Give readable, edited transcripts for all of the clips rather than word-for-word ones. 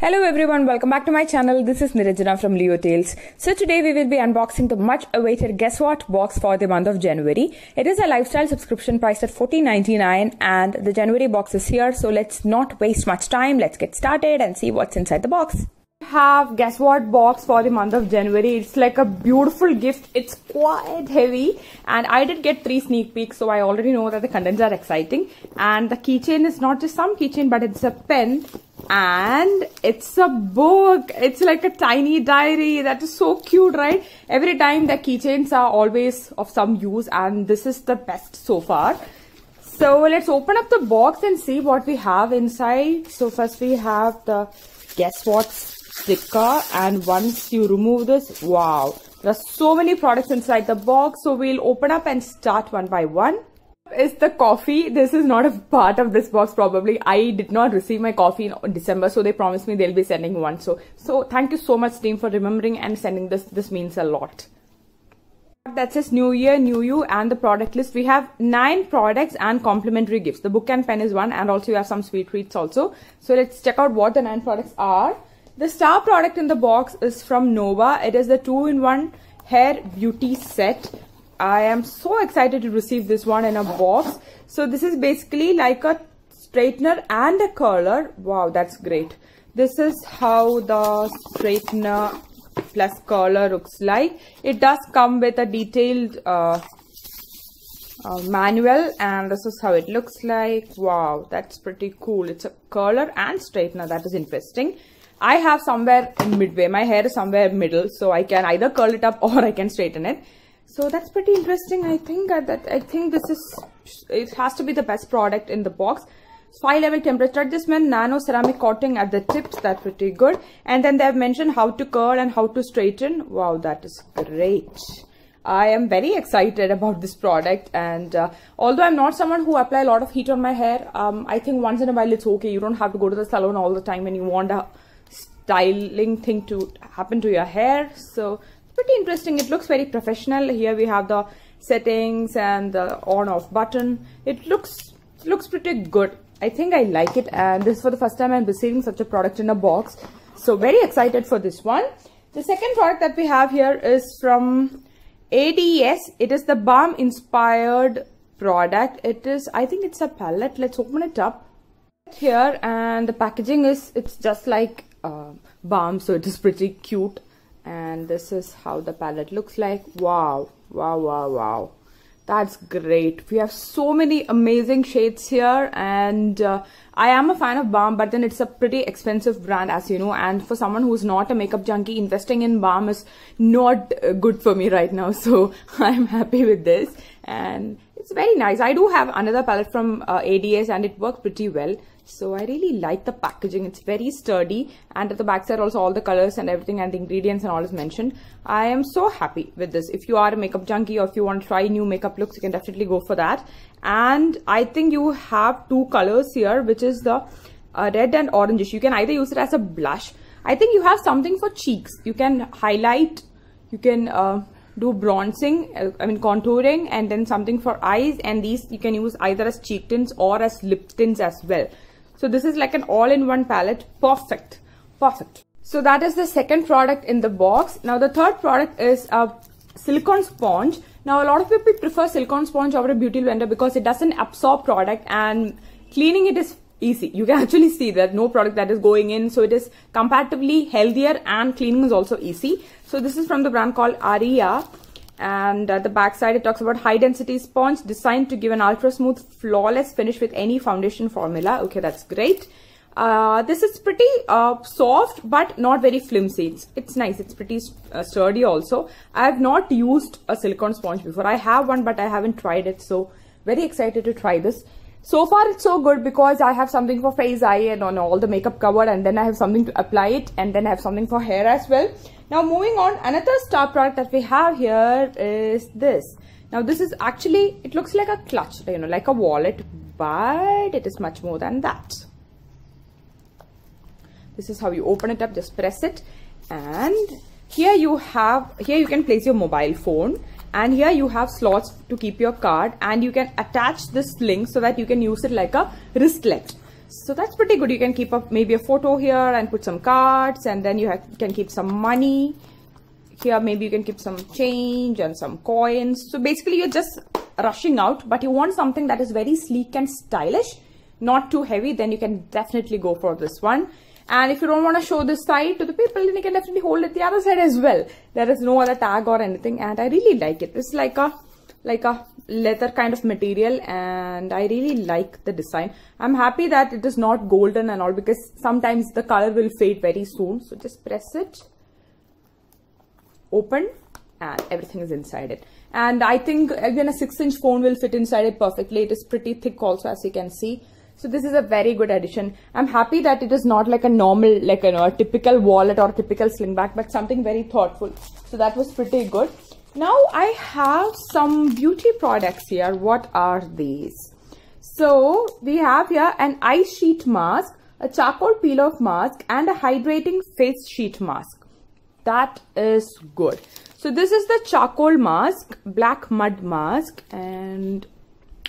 Hello everyone, welcome back to my channel. This is Niranjana from Leo Tales. So today we will be unboxing the much awaited Guess What box for the month of January. It is a lifestyle subscription priced at $14.99 and the January box is here. So let's not waste much time. Let's get started and see what's inside the box. Have Guess What box for the month of January. It's like a beautiful gift. It's quite heavy and I did get 3 sneak peeks, so I already know that the contents are exciting. And the keychain is not just some keychain, but it's a pen and it's a book. It's like a tiny diary. That is so cute, right? Every time the keychains are always of some use and this is the best so far. So let's open up the box and see what we have inside. So first we have the Guess What sticker, and once you remove this, wow, there are so many products inside the box. So we'll open up and start one by one. Is the coffee. This is not a part of this box probably. I did not receive my coffee in December, so they promised me they'll be sending one. So thank you so much team for remembering and sending this. This means a lot. That says New Year, New You, and the product list. We have 9 products and complimentary gifts. The book and pen is one, and also you have some sweet treats also. So let's check out what the 9 products are. The star product in the box is from Nova. It is the 2-in-1 hair beauty set. I am so excited to receive this one in a box. So this is basically like a straightener and a curler. Wow, that's great. This is how the straightener plus curler looks like. It does come with a detailed manual, and this is how it looks like. Wow, that's pretty cool. It's a curler and straightener. That is interesting. I have somewhere in midway. My hair is somewhere middle, so I can either curl it up or I can straighten it. So that's pretty interesting. I think it has to be the best product in the box. 5-level temperature adjustment, nano ceramic coating at the tips. That's pretty good. And then they have mentioned how to curl and how to straighten. Wow, that is great. I am very excited about this product, and although I'm not someone who apply a lot of heat on my hair, I think once in a while it's okay. You don't have to go to the salon all the time when you want a styling thing to happen to your hair. So pretty interesting. It looks very professional. Here we have the settings and the on off button. It looks pretty good. I think I like it, and this is for the first time I'm receiving such a product in a box. So very excited for this one. The second product that we have here is from ADS. It is the balm inspired product. It is, I think it's a palette. Let's open it up here, and the packaging is, it's just like balm, so it is pretty cute. And this is how the palette looks like. Wow, wow, wow, wow. That's great. We have so many amazing shades here, and I am a fan of balm, but then it's a pretty expensive brand, as you know, and for someone who's not a makeup junkie, investing in balm is not good for me right now. So I'm happy with this, and it's very nice. I do have another palette from ADS and it works pretty well. So I really like the packaging. It's very sturdy, and at the back side also all the colors and everything and the ingredients and all is mentioned. I am so happy with this. If you are a makeup junkie or if you want to try new makeup looks, you can definitely go for that. And I think you have 2 colors here, which is the red and orangish. You can either use it as a blush. I think you have something for cheeks. You can highlight, you can do bronzing, contouring, and then something for eyes, and these you can use either as cheek tints or as lip tints as well. So this is like an all-in-one palette. Perfect. Perfect. So that is the second product in the box. Now the third product is a silicone sponge. Now a lot of people prefer silicone sponge over a beauty blender because it doesn't absorb product and cleaning it is easy. You can actually see that no product that is going in, so it is comparatively healthier and cleaning is also easy. So this is from the brand called Aria, and at the back side it talks about high density sponge designed to give an ultra smooth flawless finish with any foundation formula. Okay, that's great. This is pretty soft but not very flimsy. It's nice. It's pretty sturdy also. I have not used a silicone sponge before. I have one but I haven't tried it, so very excited to try this. So far it's so good because I have something for face, eye, and on all the makeup covered, and then I have something to apply it, and then I have something for hair as well. Now moving on, another star product that we have here is this. Now this is actually, it looks like a clutch, you know, like a wallet, but it is much more than that. This is how you open it up. Just press it, and here you can place your mobile phone, and here you have slots to keep your card, and you can attach this sling so that you can use it like a wristlet. So that's pretty good. You can keep up maybe a photo here and put some cards, and then you can keep some money. Here maybe you can keep some change and some coins. So basically you're just rushing out, but you want something that is very sleek and stylish, not too heavy, then you can definitely go for this one. And if you don't want to show this side to the people, then you can definitely hold it the other side as well. There is no other tag or anything, and I really like it. It's like a leather kind of material, and I really like the design. I'm happy that it is not golden and all, because sometimes the color will fade very soon. So just press it, open, and everything is inside it. And I think even a 6-inch phone will fit inside it perfectly. It is pretty thick also, as you can see. So this is a very good addition. I'm happy that it is not like a normal, like, you know, a typical wallet or a typical sling bag, but something very thoughtful. So that was pretty good. Now I have some beauty products here. What are these? So we have here an eye sheet mask, a charcoal peel off mask, and a hydrating face sheet mask. That is good. So this is the charcoal mask, black mud mask, and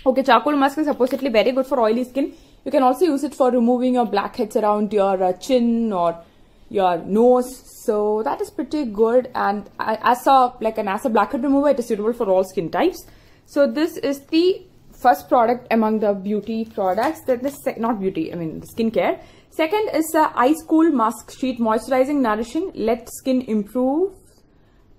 okay, charcoal mask is supposedly very good for oily skin. You can also use it for removing your blackheads around your chin or your nose. So that is pretty good. And as a blackhead remover, it is suitable for all skin types. So this is the first product among the beauty products. Not beauty, I mean skincare. Second is the Ice Cool Mask Sheet, moisturizing, nourishing, let skin improve,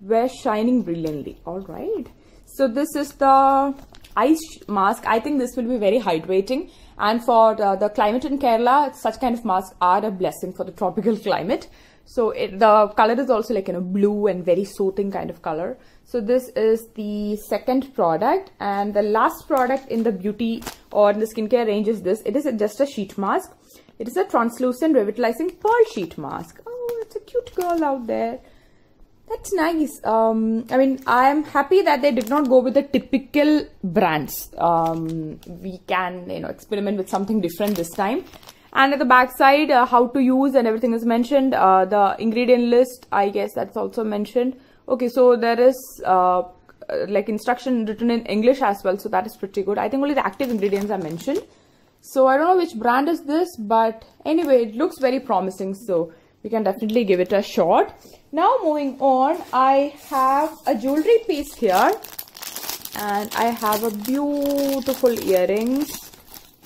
wear shining brilliantly. All right. So this is the ice mask. I think this will be very hydrating, and for the climate in Kerala, such kind of masks are a blessing for the tropical climate. So the color is also like, you know, blue and very soothing kind of color. So this is the second product, and the last product in the beauty or in the skincare range is this. It is just a sheet mask. It is a translucent revitalizing pearl sheet mask. Oh, it's a cute girl out there. That's nice. I mean, I am happy that they did not go with the typical brands. We can, you know, experiment with something different this time. And at the back side, how to use and everything is mentioned. The ingredient list, I guess that's also mentioned. Okay, so there is like instruction written in English as well. So that is pretty good. I think only the active ingredients are mentioned. So I don't know which brand is this, but anyway, it looks very promising. So we can definitely give it a shot. Now moving on, I have a jewelry piece here, and I have a beautiful earrings.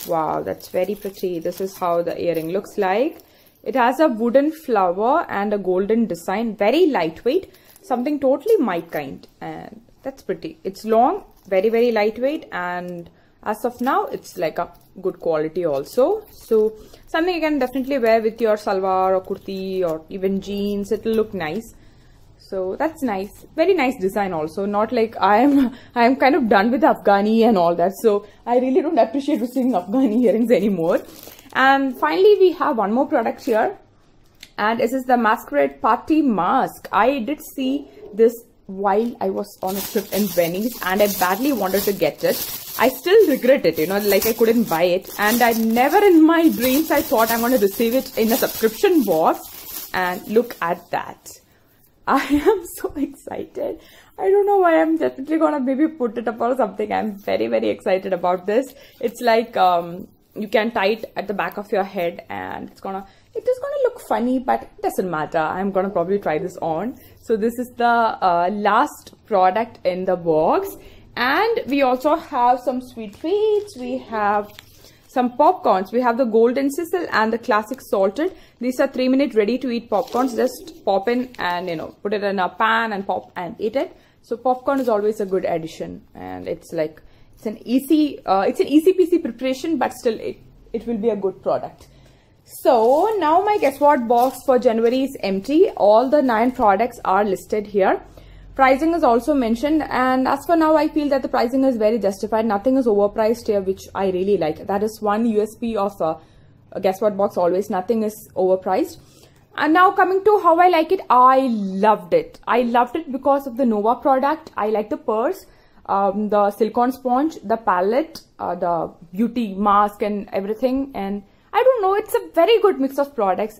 Wow, that's very pretty. This is how the earring looks like. It has a wooden flower and a golden design, very lightweight, something totally my kind, and that's pretty. It's long, very, very lightweight, and as of now, it's like a good quality also. So something you can definitely wear with your salwar or kurti or even jeans. It will look nice. So that's nice. Very nice design also. Not like I am kind of done with Afghani and all that. So I really don't appreciate receiving Afghani earrings anymore. And finally, we have one more product here. And this is the Masquerade Party Mask. I did see this while I was on a trip in Venice, and I badly wanted to get it. I still regret it, you know, like I couldn't buy it. And I never in my dreams I thought I'm going to receive it in a subscription box. And look at that. I am so excited. I don't know why. I'm definitely going to maybe put it up or something. I'm very, very excited about this. It's like you can tie it at the back of your head, and it is gonna look funny, but it doesn't matter. I'm gonna probably try this on. So this is the last product in the box, and we also have some sweet treats. We have some popcorns. We have the golden sizzle and the classic salted. These are 3-minute ready to eat popcorns. Just pop in and, you know, put it in a pan and pop and eat it. So popcorn is always a good addition, and it's like it's an easy peasy preparation, but still it will be a good product. So now my guess what box for January is empty. All the 9 products are listed here. Pricing is also mentioned, and as for now I feel that the pricing is very justified. Nothing is overpriced here, which I really like. That is one USP of a guess what box always. Nothing is overpriced. And now coming to how I like it, I loved it. I loved it because of the Nova product. I like the purse, the silicone sponge, the palette, the beauty mask and everything. And I don't know, it's a very good mix of products.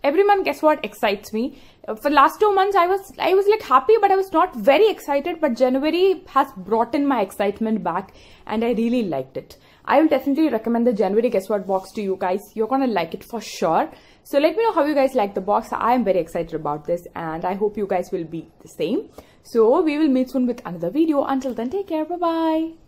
Every month, guess what, excites me. For last 2 months, I was like happy, but I was not very excited. But January has brought in my excitement back, and I really liked it. I will definitely recommend the January Guess What box to you guys. You're gonna like it for sure. So let me know how you guys like the box. I am very excited about this and I hope you guys will be the same. So we will meet soon with another video. Until then, take care. Bye bye.